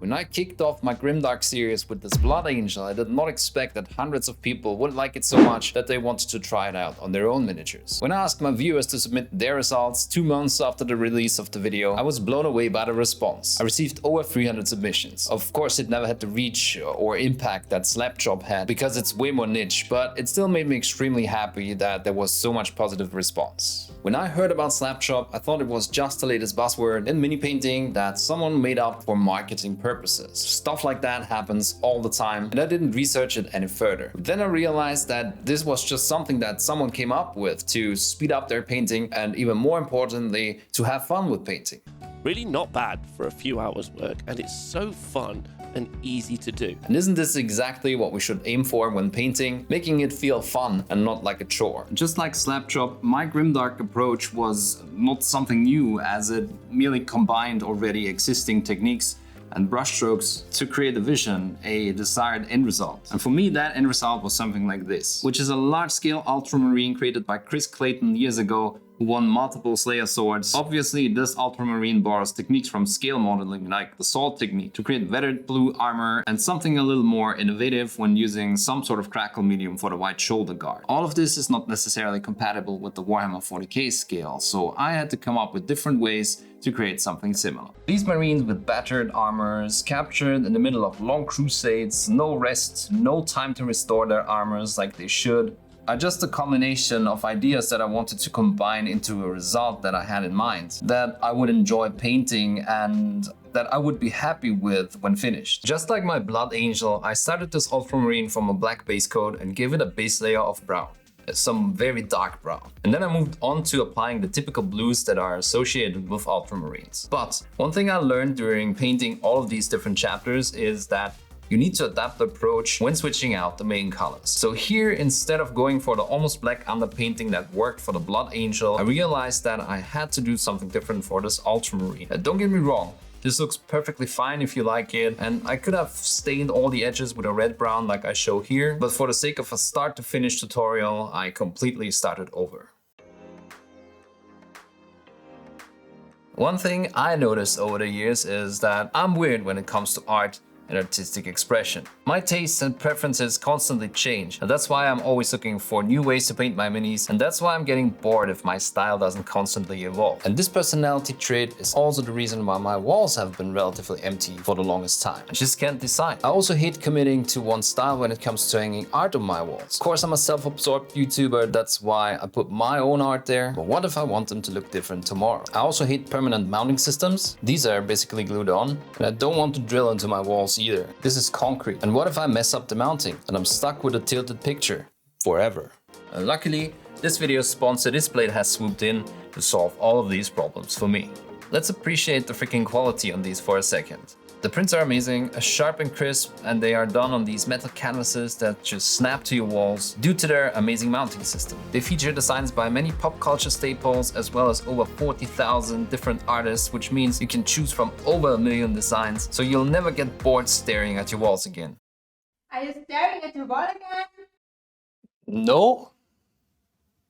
When I kicked off my Grimdark series with this Blood Angel, I did not expect that hundreds of people would like it so much that they wanted to try it out on their own miniatures. When I asked my viewers to submit their results 2 months after the release of the video, I was blown away by the response. I received over 300 submissions. Of course, it never had the reach or impact that Slapchop had because it's way more niche, but it still made me extremely happy that there was so much positive response. When I heard about Slapchop, I thought it was just the latest buzzword in mini painting that someone made up for marketing purposes. Stuff like that happens all the time, and I didn't research it any further. Then I realized that this was just something that someone came up with to speed up their painting and, even more importantly, to have fun with painting. Really not bad for a few hours work, and it's so fun and easy to do. And isn't this exactly what we should aim for when painting? Making it feel fun and not like a chore. Just like Slapchop, my Grimdark approach was not something new, as it merely combined already existing techniques and brushstrokes to create a vision, a desired end result. And for me, that end result was something like this, which is a large-scale ultramarine created by Chris Clayton years ago, who won multiple Slayer swords. Obviously, this ultramarine borrows techniques from scale modeling like the salt technique to create weathered blue armor and something a little more innovative when using some sort of crackle medium for the white shoulder guard. All of this is not necessarily compatible with the Warhammer 40k scale, so I had to come up with different ways to create something similar. These marines with battered armors, captured in the middle of long crusades, no rest, no time to restore their armors like they should, are just a combination of ideas that I wanted to combine into a result that I had in mind, that I would enjoy painting and that I would be happy with when finished. Just like my Blood Angel, I started this ultramarine from a black base coat and gave it a base layer of brown, some very dark brown. And then I moved on to applying the typical blues that are associated with ultramarines. But one thing I learned during painting all of these different chapters is that you need to adapt the approach when switching out the main colors. So here, instead of going for the almost black underpainting that worked for the Blood Angel, I realized that I had to do something different for this ultramarine. And don't get me wrong, this looks perfectly fine if you like it, and I could have stained all the edges with a red-brown like I show here, but for the sake of a start to finish tutorial, I completely started over. One thing I noticed over the years is that I'm weird when it comes to art and artistic expression. My tastes and preferences constantly change, and that's why I'm always looking for new ways to paint my minis, and that's why I'm getting bored if my style doesn't constantly evolve. And this personality trait is also the reason why my walls have been relatively empty for the longest time. I just can't decide. I also hate committing to one style when it comes to hanging art on my walls. Of course, I'm a self-absorbed YouTuber, that's why I put my own art there, but what if I want them to look different tomorrow? I also hate permanent mounting systems. These are basically glued on, and I don't want to drill into my walls either. This is concrete. And what if I mess up the mounting and I'm stuck with a tilted picture forever? And luckily, this video's sponsor Displate has swooped in to solve all of these problems for me. Let's appreciate the freaking quality on these for a second. The prints are amazing, sharp and crisp, and they are done on these metal canvases that just snap to your walls due to their amazing mounting system. They feature designs by many pop culture staples as well as over 40,000 different artists, which means you can choose from over 1 million designs, so you'll never get bored staring at your walls again. Are you staring at your wall again? No.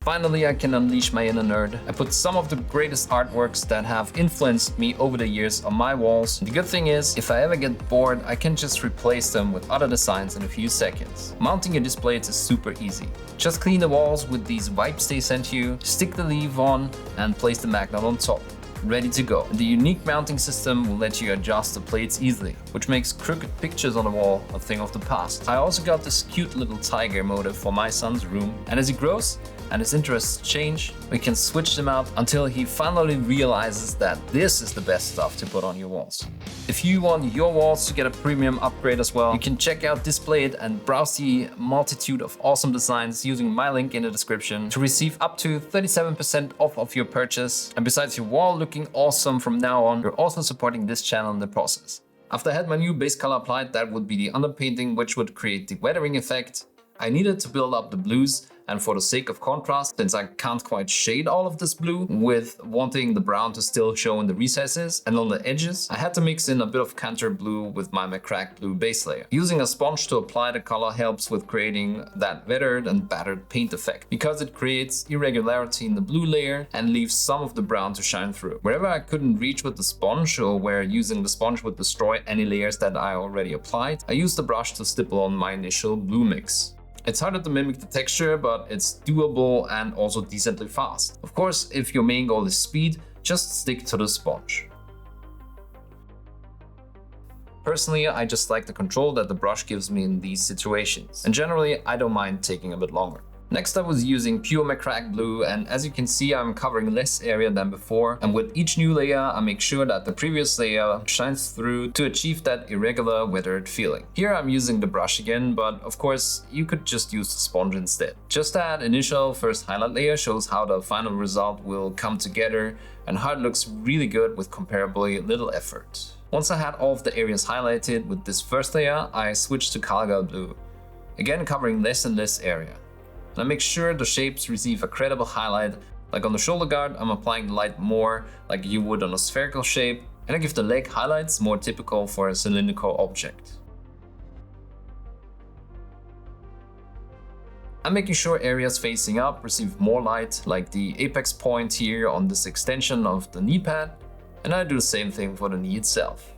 Finally, I can unleash my inner nerd. I put some of the greatest artworks that have influenced me over the years on my walls. The good thing is, if I ever get bored, I can just replace them with other designs in a few seconds. Mounting your displays is super easy. Just clean the walls with these wipes they sent you, stick the leaf on, and place the magnet on top. Ready to go. The unique mounting system will let you adjust the plates easily, which makes crooked pictures on the wall a thing of the past. I also got this cute little tiger motif for my son's room, and as he grows and his interests change, we can switch them out until he finally realizes that this is the best stuff to put on your walls. If you want your walls to get a premium upgrade as well, you can check out Displate and browse the multitude of awesome designs using my link in the description to receive up to 37% off of your purchase. And besides your wall looking awesome from now on, you're also supporting this channel in the process. After I had my new base color applied, that would be the underpainting, which would create the weathering effect. I needed to build up the blues, and for the sake of contrast, since I can't quite shade all of this blue with wanting the brown to still show in the recesses and on the edges, I had to mix in a bit of Canter blue with my McCrack blue base layer. Using a sponge to apply the color helps with creating that weathered and battered paint effect, because it creates irregularity in the blue layer and leaves some of the brown to shine through. Wherever I couldn't reach with the sponge, or where using the sponge would destroy any layers that I already applied, I used the brush to stipple on my initial blue mix. It's harder to mimic the texture, but it's doable and also decently fast. Of course, if your main goal is speed, just stick to the sponge. Personally, I just like the control that the brush gives me in these situations, and generally I don't mind taking a bit longer. Next I was using pure McCrack blue, and as you can see I'm covering less area than before, and with each new layer I make sure that the previous layer shines through to achieve that irregular weathered feeling. Here I'm using the brush again, but of course you could just use the sponge instead. Just that initial first highlight layer shows how the final result will come together and how it looks really good with comparably little effort. Once I had all of the areas highlighted with this first layer, I switched to Calgar blue, again covering less and less area. And I make sure the shapes receive a credible highlight. Like on the shoulder guard, I'm applying the light more like you would on a spherical shape, and I give the leg highlights more typical for a cylindrical object. I'm making sure areas facing up receive more light, like the apex point here on this extension of the knee pad, and I do the same thing for the knee itself.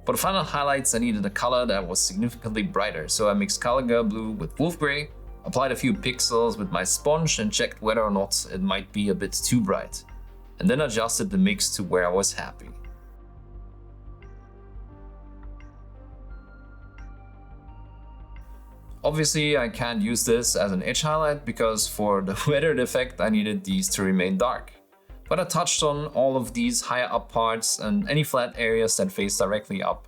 For the final highlights, I needed a color that was significantly brighter, so I mixed Calgar blue with wolf grey, applied a few pixels with my sponge and checked whether or not it might be a bit too bright, and then adjusted the mix to where I was happy. Obviously, I can't use this as an edge highlight because for the weathered effect I needed these to remain dark. But I touched on all of these higher up parts and any flat areas that face directly up.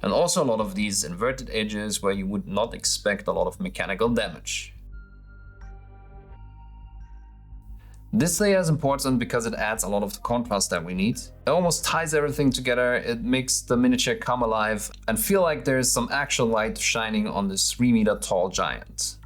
And also a lot of these inverted edges where you would not expect a lot of mechanical damage. This layer is important because it adds a lot of the contrast that we need. It almost ties everything together, it makes the miniature come alive and feel like there is some actual light shining on this 3-meter tall giant.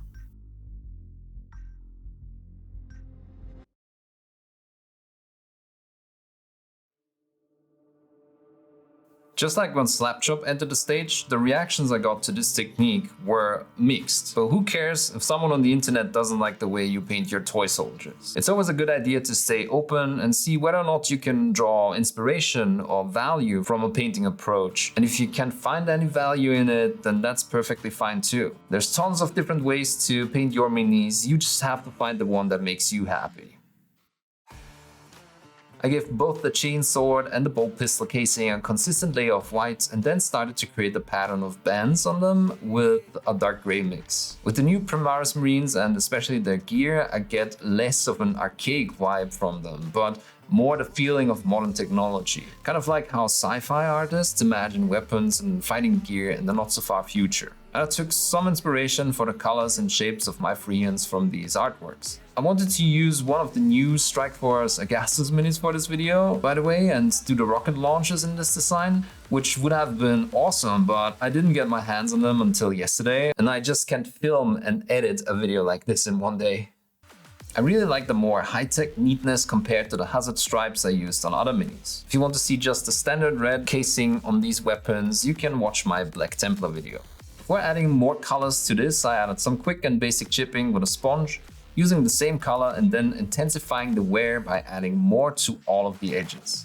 Just like when Slapchop entered the stage, the reactions I got to this technique were mixed. So who cares if someone on the internet doesn't like the way you paint your toy soldiers? It's always a good idea to stay open and see whether or not you can draw inspiration or value from a painting approach. And if you can't find any value in it, then that's perfectly fine too. There's tons of different ways to paint your minis, you just have to find the one that makes you happy. I gave both the chain sword and the bolt pistol casing a consistent layer of white and then started to create a pattern of bands on them with a dark grey mix. With the new Primaris Marines and especially their gear, I get less of an archaic vibe from them, but more the feeling of modern technology. Kind of like how sci-fi artists imagine weapons and fighting gear in the not so far future. And I took some inspiration for the colors and shapes of my freehands from these artworks. I wanted to use one of the new Strikeforce Agastus minis for this video, by the way, and do the rocket launches in this design, which would have been awesome, but I didn't get my hands on them until yesterday, and I just can't film and edit a video like this in one day. I really like the more high-tech neatness compared to the hazard stripes I used on other minis. If you want to see just the standard red casing on these weapons, you can watch my Black Templar video. Before adding more colors to this, I added some quick and basic chipping with a sponge, using the same color and then intensifying the wear by adding more to all of the edges.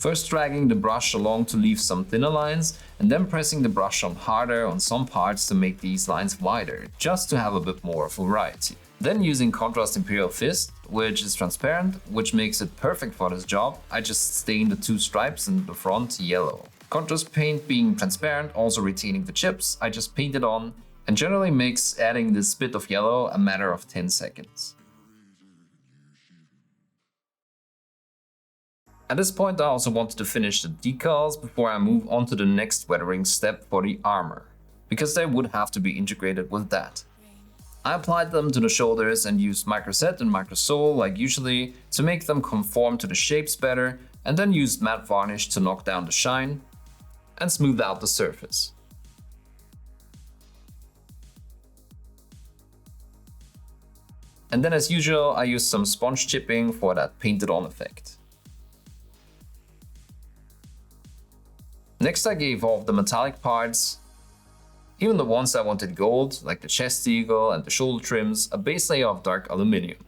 First dragging the brush along to leave some thinner lines, and then pressing the brush on harder on some parts to make these lines wider, just to have a bit more of a variety. Then using Contrast Imperial Fist, which is transparent, which makes it perfect for this job, I just stain the two stripes in the front yellow. Contrast paint being transparent, also retaining the chips, I just paint it on, and generally makes adding this bit of yellow a matter of 10 seconds. At this point I also wanted to finish the decals before I move on to the next weathering step for the armor, because they would have to be integrated with that. I applied them to the shoulders and used microset and microsole like usually to make them conform to the shapes better, and then used matte varnish to knock down the shine and smooth out the surface. And then as usual I used some sponge chipping for that painted on effect. Next I gave all of the metallic parts, even the ones I wanted gold, like the chest eagle and the shoulder trims, a base layer of dark aluminium.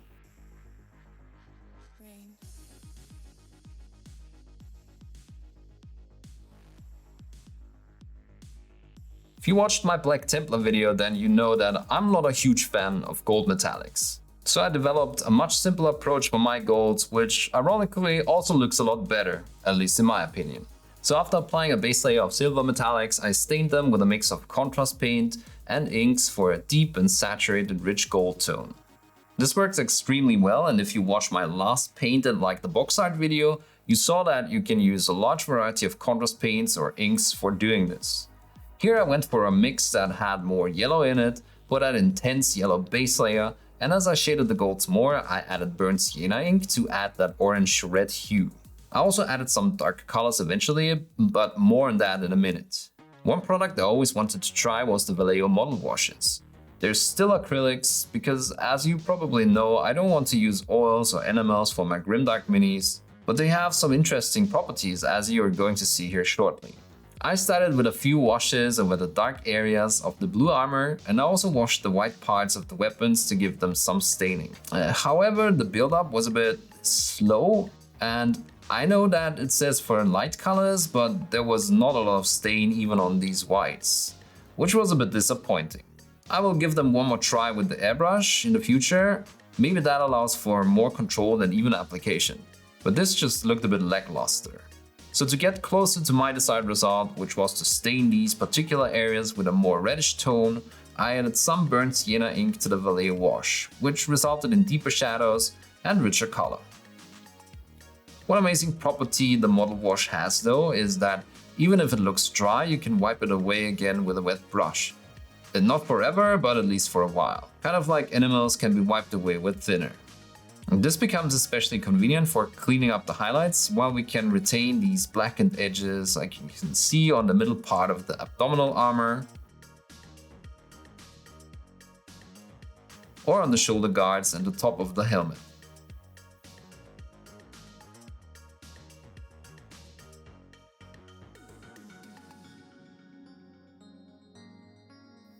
If you watched my Black Templar video, then you know that I'm not a huge fan of gold metallics. So I developed a much simpler approach for my golds, which ironically also looks a lot better, at least in my opinion. So after applying a base layer of silver metallics, I stained them with a mix of contrast paint and inks for a deep and saturated rich gold tone. This works extremely well, and if you watch my last painted like the box art video, you saw that you can use a large variety of contrast paints or inks for doing this. Here I went for a mix that had more yellow in it, but that intense yellow base layer, and as I shaded the golds more, I added burnt sienna ink to add that orange red hue. I also added some darker colors eventually, but more on that in a minute. One product I always wanted to try was the Vallejo model washes. There's still acrylics, because as you probably know, I don't want to use oils or enamels for my Grimdark minis, but they have some interesting properties as you are going to see here shortly. I started with a few washes over the dark areas of the blue armor, and I also washed the white parts of the weapons to give them some staining. However, the buildup was a bit slow, and I know that it says for light colors, but there was not a lot of stain even on these whites, which was a bit disappointing. I will give them one more try with the airbrush in the future, maybe that allows for more control and even application, but this just looked a bit lackluster. So to get closer to my desired result, which was to stain these particular areas with a more reddish tone, I added some burnt sienna ink to the Vallejo wash, which resulted in deeper shadows and richer color. One amazing property the model wash has though is that even if it looks dry, you can wipe it away again with a wet brush. And not forever, but at least for a while. Kind of like enamels can be wiped away with thinner. And this becomes especially convenient for cleaning up the highlights, while we can retain these blackened edges like you can see on the middle part of the abdominal armor, or on the shoulder guards and the top of the helmet.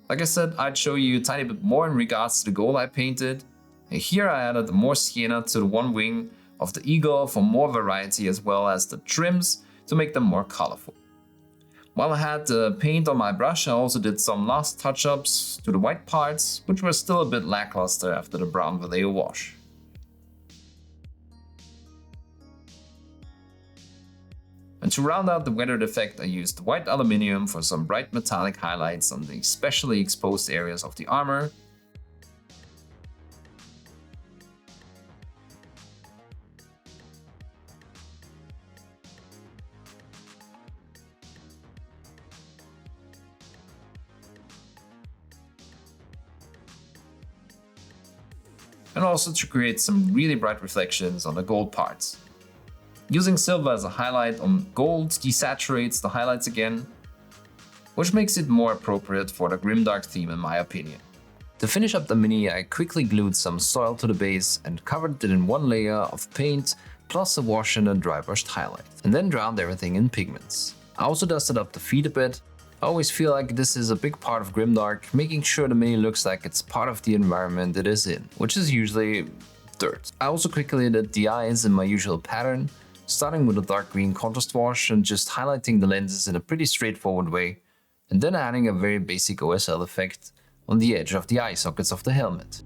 Like I said, I'd show you a tiny bit more in regards to the gold I painted. And here I added more sienna to the one wing of the eagle for more variety, as well as the trims to make them more colorful. While I had the paint on my brush, I also did some last touch-ups to the white parts, which were still a bit lackluster after the brown Vallejo wash. And to round out the weathered effect, I used white aluminium for some bright metallic highlights on the specially exposed areas of the armor. And also to create some really bright reflections on the gold parts. Using silver as a highlight on gold desaturates the highlights again, which makes it more appropriate for the Grimdark theme in my opinion. To finish up the mini, I quickly glued some soil to the base and covered it in one layer of paint plus a wash and a dry brushed highlight, and then drowned everything in pigments. I also dusted up the feet a bit. I always feel like this is a big part of Grimdark, making sure the mini looks like it's part of the environment it is in, which is usually dirt. I also quickly did the eyes in my usual pattern, starting with a dark green contrast wash and just highlighting the lenses in a pretty straightforward way, and then adding a very basic OSL effect on the edge of the eye sockets of the helmet.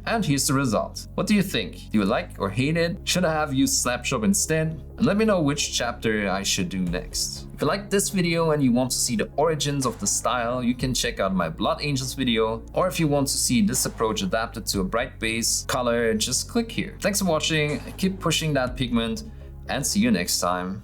And here's the result. What do you think? Do you like or hate it? Should I have used Slapchop instead? And let me know which chapter I should do next. If you liked this video and you want to see the origins of the style, you can check out my Blood Angels video. Or if you want to see this approach adapted to a bright base color, just click here. Thanks for watching, keep pushing that pigment, and see you next time.